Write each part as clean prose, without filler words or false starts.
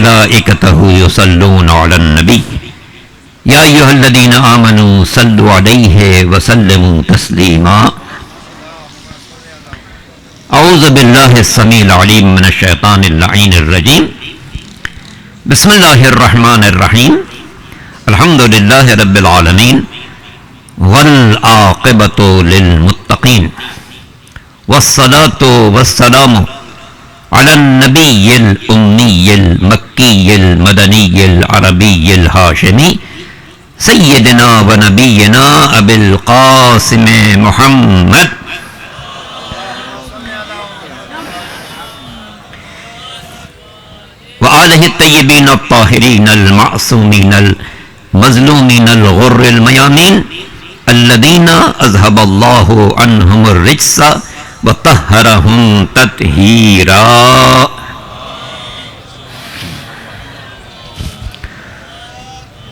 وملائكته يصلون على النبي يا أيها الذين آمنوا صلوا عليه وسلموا تسليما أعوذ بالله السميع العليم من الشيطان اللعين الرجيم بسم الله الرحمن الرحيم الحمد لله رب العالمين والعاقبة للمتقين والصلاة والسلام على النبي الأمي المكي المدني العربي الهاشمي سيدنا ونبينا أبي القاسم محمد وآله الطيبين الطاهرين المعصومين المظلومين الغر الميامين الذين أذهب الله عنهم الرجس وطهرهم تطهيرا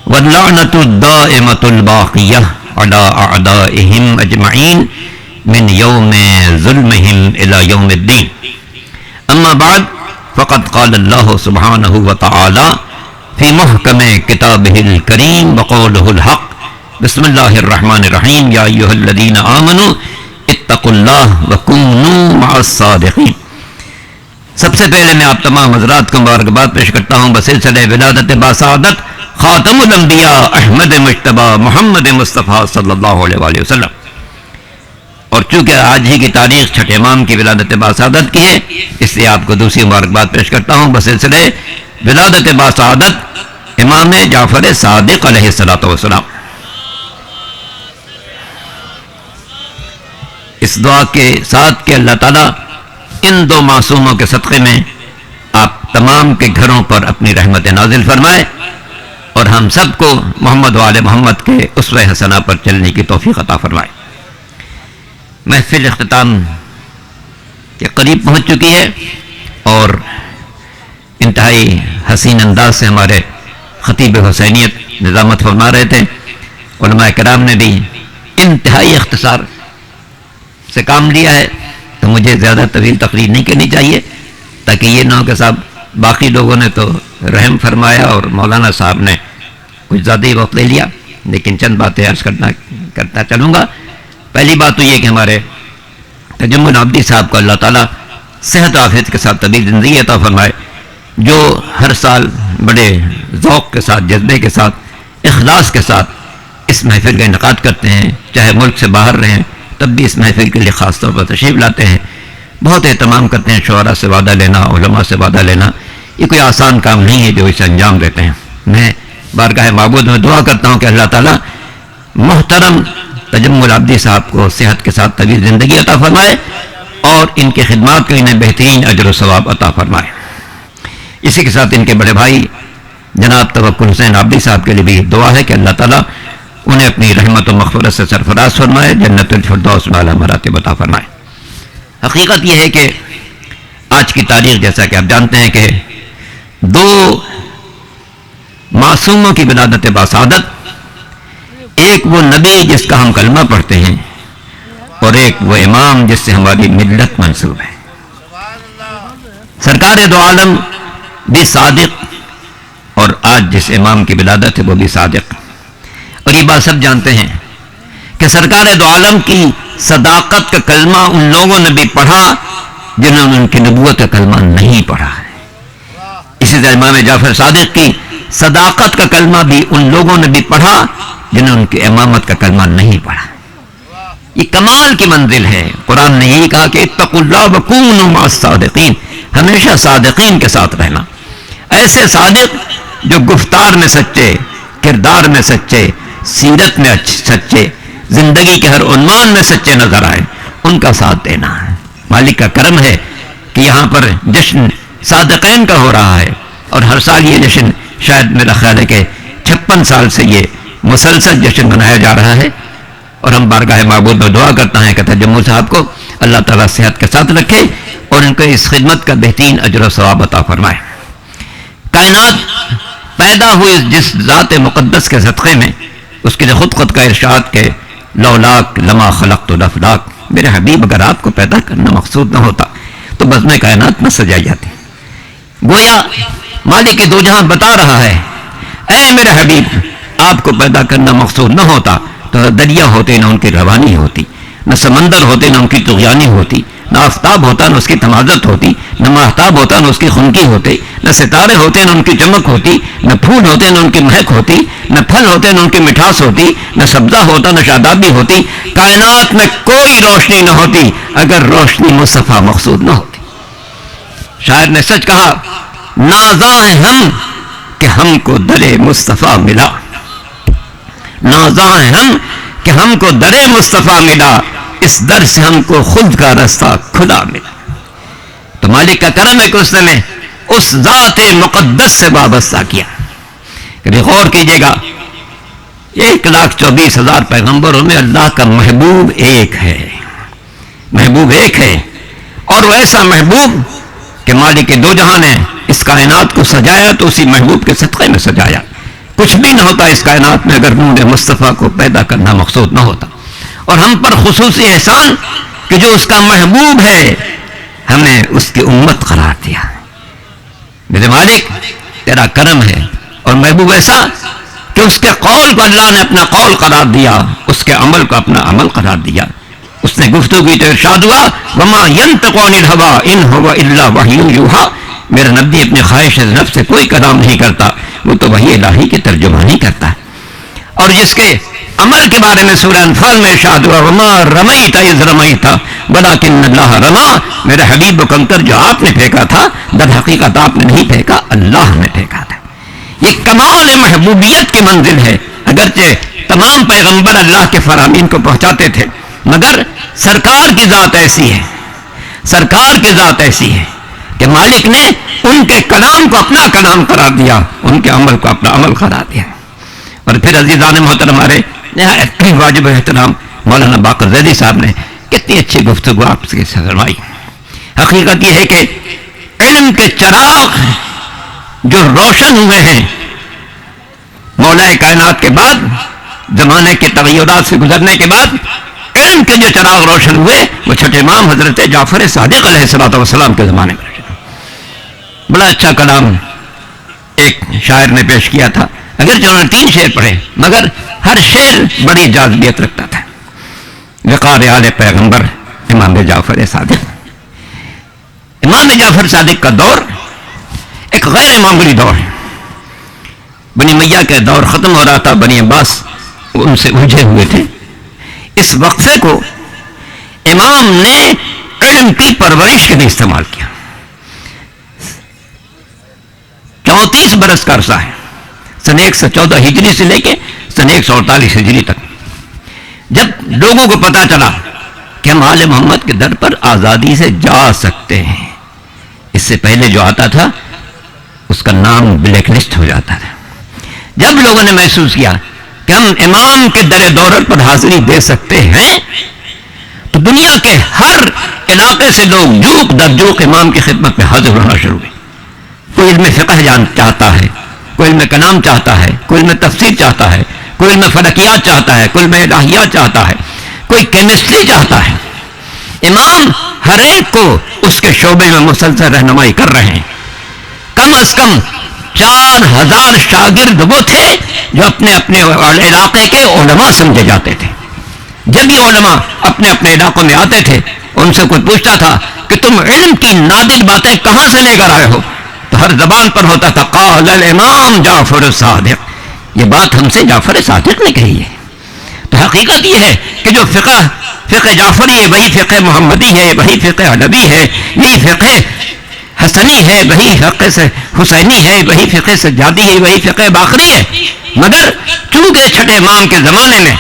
واللعنة الدائمة الباقية على أعدائهم أجمعين من يوم ظلمهم إلى يوم الدين أما بعد فقد قال الله سبحانه وتعالى في محكم كتابه الكريم وقوله الحق بسم الله الرحمن الرحيم يا أيها الذين آمنوا اتقوا الله وكونوا مع الصادقين. سب سے پہلے میں آپ تمام حضرات کو مبارکباد پیش کرتا ہوں بسلسلہ ولادت باسعادت خاتم الانبیاء احمد مجتبی محمد مصطفیٰ صلی اللہ علیہ وآلہ وسلم. اور چونکہ آج ہی کی تاریخ چھٹے امام کی ولادت باسعادت کی ہے اس لیے آپ کو دوسری مبارکباد پیش کرتا ہوں بسلسلہ ولادت باسعادت امام جعفر صادق علیہ السلام. اس دعا کے ساتھ کہ اللہ تعالیٰ ان دو معصوموں کے صدقے میں آپ تمام کے گھروں پر اپنی رحمت نازل فرمائے اور ہم سب کو محمد و آل محمد کے اسوہ حسنہ پر چلنے کی توفیق عطا فرمائے. محفل اختتام کے قریب پہنچ چکی ہے اور انتہائی حسین انداز سے ہمارے خطیب حسینیت نظامت فرما رہے تھے. علماء کرام نے بھی انتہائی اختصار سے کام لیا ہے تو مجھے زیادہ طویل تقریر نہیں کرنی چاہیے تاکہ یہ نہ ہو کہ صاحب باقی لوگوں نے تو رحم فرمایا اور مولانا صاحب نے کچھ زیادہ ہی وقت لے لیا. لیکن چند باتیں عرض کرتا چلوں گا. پہلی بات تو یہ کہ ہمارے تجمل عابدی صاحب کو اللہ تعالیٰ صحت و عافیت کے ساتھ طویل زندگی عطا فرمائے جو ہر سال بڑے ذوق کے ساتھ جذبے کے ساتھ اخلاص کے ساتھ اس محفل کا انعقاد کرتے ہیں چاہے ملک سے باہر رہیں تب بھی اس محفل کے لیے خاص طور پر تشریف لاتے ہیں. بہت اہتمام کرتے ہیں شعراء سے وعدہ لینا علماء سے وعدہ لینا یہ کوئی آسان کام نہیں ہے جو اسے انجام دیتے ہیں. میں بارگاہ معبود میں دعا کرتا ہوں کہ اللہ تعالیٰ محترم تجمل عابدی صاحب کو صحت کے ساتھ طویل زندگی عطا فرمائے اور ان کی خدمات کو انہیں بہترین اجر و ثواب عطا فرمائے. اسی کے ساتھ ان کے بڑے بھائی جناب توکل حسین عابدی صاحب کے لیے بھی دعا ہے کہ اللہ تعالیٰ انہیں اپنی رحمت و مغفرت سے سرفراز فرمائے جنت الفردوس والا مراتب عطا فرمائے. حقیقت یہ ہے کہ آج کی تاریخ جیسا کہ آپ جانتے ہیں کہ دو معصوموں کی ولادت باسعادت ایک وہ نبی جس کا ہم کلمہ پڑھتے ہیں اور ایک وہ امام جس سے ہماری ملت منسوب ہے. سرکار دو عالم بھی صادق اور آج جس امام کی ولادت ہے وہ بھی صادق. اور یہ بات سب جانتے ہیں کہ سرکار دو عالم کی صداقت کا کلمہ ان لوگوں نے بھی پڑھا جنہوں نے ان کی نبوت کا کلمہ نہیں پڑھا ہے. اسی طرح امام جعفر صادق کی صداقت کا کلمہ بھی ان لوگوں نے بھی پڑھا جنہوں نے ان کی امامت کا کلمہ نہیں پڑھا. یہ کمال کی منزل ہے. قرآن نے یہی کہا کہ اتقوا اللہ وکونوا مع الصادقین، ہمیشہ صادقین کے ساتھ رہنا. ایسے صادق جو گفتار میں سچے، کردار میں سچے، سیرت میں سچے، زندگی کے ہر عنوان میں سچے نظر آئے ان کا ساتھ دینا ہے. مالک کا کرم ہے کہ یہاں پر جشن صادقین کا ہو رہا ہے اور ہر سال یہ جشن شاید میرا خیال ہے کہ 56 سال سے یہ مسلسل جشن منایا جا رہا ہے. اور ہم بارگاہ معبود میں دعا کرتا ہے کہ تجمل صاحب کو اللہ تعالیٰ صحت کے ساتھ رکھے اور ان کو اس خدمت کا بہترین اجر و ثواب عطا فرمائے. کائنات پیدا ہوئی جس ذات مقدس کے صدقے میں اس کے خود کا ارشاد کہ لولاک لما خلقت الافلاک، میرے حبیب اگر آپ کو پیدا کرنا مقصود نہ ہوتا تو بزم کائنات نہ سجائی جاتی. گویا مالک دو جہاں بتا رہا ہے، اے میرے حبیب، آپ کو پیدا کرنا مقصود نہ ہوتا تو دریا ہوتے نہ ان کی روانی ہوتی، نہ سمندر ہوتے نہ ان کی طغیانی ہوتی، نہ آفتاب ہوتا نہ اس کی تمازت ہوتی، نہ ماہتاب ہوتا نہ اس کی خنکی ہوتی، نہ ستارے ہوتے نہ ان کی چمک ہوتی، نہ پھول ہوتے نہ ان کی مہک ہوتی، نہ پھل ہوتے نہ ان کی مٹھاس ہوتی، نہ سبزہ ہوتا نہ شادابی ہوتی، کائنات میں کوئی روشنی نہ ہوتی اگر روشنی مصطفیٰ مقصود نہ ہوتی۔ شاعر نے سچ کہا، نازاں ہیں ہم کہ ہم کو در مصطفیٰ ملا، نازاں ہیں ہم کہ ہم کو در مصطفیٰ ملا، اس در سے ہم کو خود کا رستہ کھلا ملا۔ تو مالک کا کرم ہے کہ اس نے اس ذات مقدس سے وابستہ کیا۔ کبھی غور کیجئے گا، 1,24,000 پیغمبروں میں اللہ کا محبوب ایک ہے، محبوب ایک ہے، اور وہ ایسا محبوب کہ مالک دو جہاں نے اس کائنات کو سجایا تو اسی محبوب کے صدقے میں سجایا۔ کچھ بھی نہ ہوتا اس کائنات میں اگر نور مصطفیٰ کو پیدا کرنا مقصود نہ ہوتا۔ اور ہم پر خصوصی احسان کہ جو اس کا محبوب ہے ہمیں اس کی امت قرار دیا۔ میرے مالک تیرا کرم ہے، اور محبوب ایسا کہ اس کے قول کو اللہ نے اپنا قول قرار دیا، اس کے عمل کو اپنا عمل قرار دیا۔ اس نے گفتگو کی تو ارشاد ہوا، وما ينطق عن الهوى ان هو الا وحی یوحی، میرا نبی اپنی خواہش نفس سے کوئی کلام نہیں کرتا، وہ تو وحی الہی کی ترجمانی کرتا ہے۔ اور جس کے عمل کے بارے میں سورہ انفال میں ارشاد ہوا، وما رمیت اذ رمیت ولکن اللہ رما، میرے حبیب و کنکر جو آپ نے پھینکا تھا در حقیقت آپ نے نہیں پھینکا، اللہ نے پھینکا تھا۔ یہ کمال محبوبیت کی منزل ہے۔ اگرچہ تمام پیغمبر اللہ کے فرامین کو پہنچاتے تھے، مگر سرکار کی ذات ایسی ہے، سرکار کی ذات ایسی ہے کہ مالک نے ان کے کلام کو اپنا کلام قرار دیا، ان کے عمل کو اپنا عمل قرار دیا۔ اور پھر عزیزان محترم، ہمارے نہایت واجب احترام مولانا باقر زیدی صاحب نے کتنی اچھی گفتگو آپ سے فرمائی۔ حقیقت یہ ہے کہ علم کے چراغ جو روشن ہوئے ہیں مولا کائنات کے بعد، زمانے کے تغیرات سے گزرنے کے بعد علم کے جو چراغ روشن ہوئے وہ چھٹے امام حضرت جعفر صادق علیہ الصلوۃ والسلام کے زمانے میں۔ بڑا اچھا کلام ایک شاعر نے پیش کیا تھا، اگرچہ انہوں نے 3 شعر پڑھے مگر ہر شعر بڑی جاذبیت رکھتا تھا۔ وقار آل پیغمبر امام جعفر صادق، امام جعفر صادق کا دور ایک غیر معمولی دور ہے۔ بنی امیہ کا دور ختم ہو رہا تھا، بنی عباس ان سے الجھے ہوئے تھے۔ اس وقفے کو امام نے علم کی پرورش کے لیے استعمال کیا۔ 34 برس کا عرصہ ہے، سن 114 ہجری سے لے کے سن 148 ہجری تک، جب لوگوں کو پتا چلا کہ ہم آل محمد کے در پر آزادی سے جا سکتے ہیں۔ اس سے پہلے جو آتا تھا اس کا نام بلیک لسٹ ہو جاتا تھا۔ جب لوگوں نے محسوس کیا کہ ہم امام کے در دولت پر حاضری دے سکتے ہیں تو دنیا کے ہر علاقے سے لوگ جوق در جوق امام کی خدمت میں حاضر ہونا شروع ہوئے۔ کوئی علم فقہ جان چاہتا ہے، کوئی علم کلام چاہتا ہے، کوئی علم تفسیر چاہتا ہے، کوئی علم فلکیات چاہتا ہے، کوئی علم الہیات چاہتا ہے، کوئی کیمسٹری چاہتا ہے۔ امام ہر ایک کو اس کے شعبے میں مسلسل رہنمائی کر رہے ہیں۔ کم از کم 4000 شاگرد وہ تھے جو اپنے اپنے علاقے کے علماء سمجھے جاتے تھے۔ جب یہ علماء اپنے اپنے علاقوں میں آتے تھے، ان سے کوئی پوچھتا تھا کہ تم علم کی نادر باتیں کہاں سے لے کر آئے ہو، تو ہر زبان پر ہوتا تھا قال الامام جعفر صادق، یہ بات ہم سے جعفر صادق نے کہی ہے۔ تو حقیقت یہ ہے کہ جو فقہ جعفری ہے وہی فقہ محمدی ہے، وہی فقہ علوی ہے، یہی فقہ حسنی ہے، وہی فقہ سے حسینی ہے، وہی فقہ سجادی ہے، وہی فقہ باقری ہے۔ مگر چونکہ چھٹے امام کے زمانے میں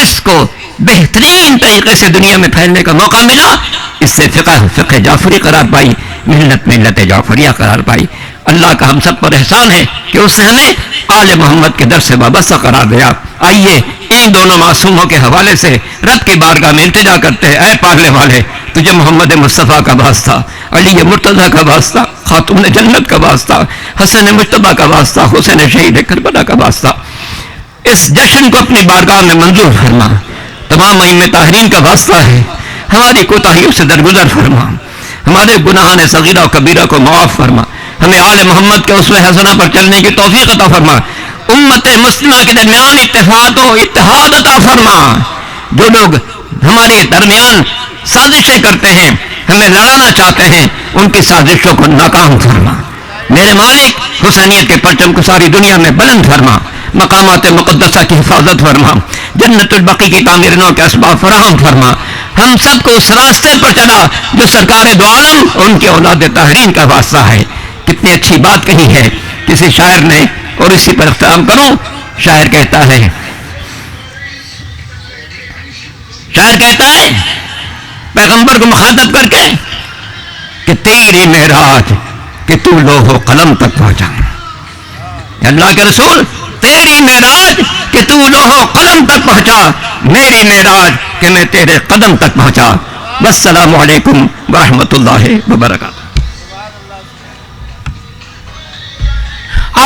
اس کو بہترین طریقے سے دنیا میں پھیلنے کا موقع ملا، اس سے فقہ جعفری قرار پائی، ملت جعفریہ قرار پائی۔ اللہ کا ہم سب پر احسان ہے کہ اس نے ہمیں آل محمد کے در سے وابستہ قرار دیا۔ آئیے ان دونوں معصوموں کے حوالے سے رب کی بارگاہ میں التجا کرتے ہیں، اے پالنے والے تجھے محمد مصطفیٰ کا واسطہ، علی مرتضیٰ کا واسطہ، خاتون جنت کا واسطہ، حسن مجتبیٰ کا واسطہ، حسین شہید کربلا کا واسطہ، اس جشن کو اپنی بارگاہ میں منظور فرما۔ تمام ائمہ طاہرین کا واسطہ ہے، ہماری کوتاہیوں سے درگزر فرما، ہمارے گناہان صغیرہ و کبیرہ کو معاف فرما، ہمیں آل محمد کے اسوہ حسنہ پر چلنے کی توفیق عطا فرما، امت مسلمہ کے درمیان اتفاق و اتحاد عطا فرما، جو لوگ ہمارے درمیان سازشیں کرتے ہیں، ہمیں لڑانا چاہتے ہیں، ان کی سازشوں کو ناکام فرما۔ میرے مالک حسینیت کے پرچم کو ساری دنیا میں بلند فرما، مقامات مقدسہ کی حفاظت فرما، جنت البقیع کی تعمیر نو کے اسباب فراہم فرما، ہم سب کو اس راستے پر چلا جو سرکار دو عالم ان کے اولاد طاہرین کا واسطہ ہے۔ کتنی اچھی بات کہی ہے کسی شاعر نے، اور اسی پر اختتام کروں۔ شاعر کہتا ہے پیغمبر کو مخاطب کر کے کہ تیری معراج کہ تو لوح و قلم تک پہنچا، اللہ کے رسول تیری معراج کہ تو لوح و قلم تک پہنچا، میری معراج کہ میں تیرے قدم تک پہنچا۔ والسلام علیکم ورحمۃ اللہ وبرکاتہ۔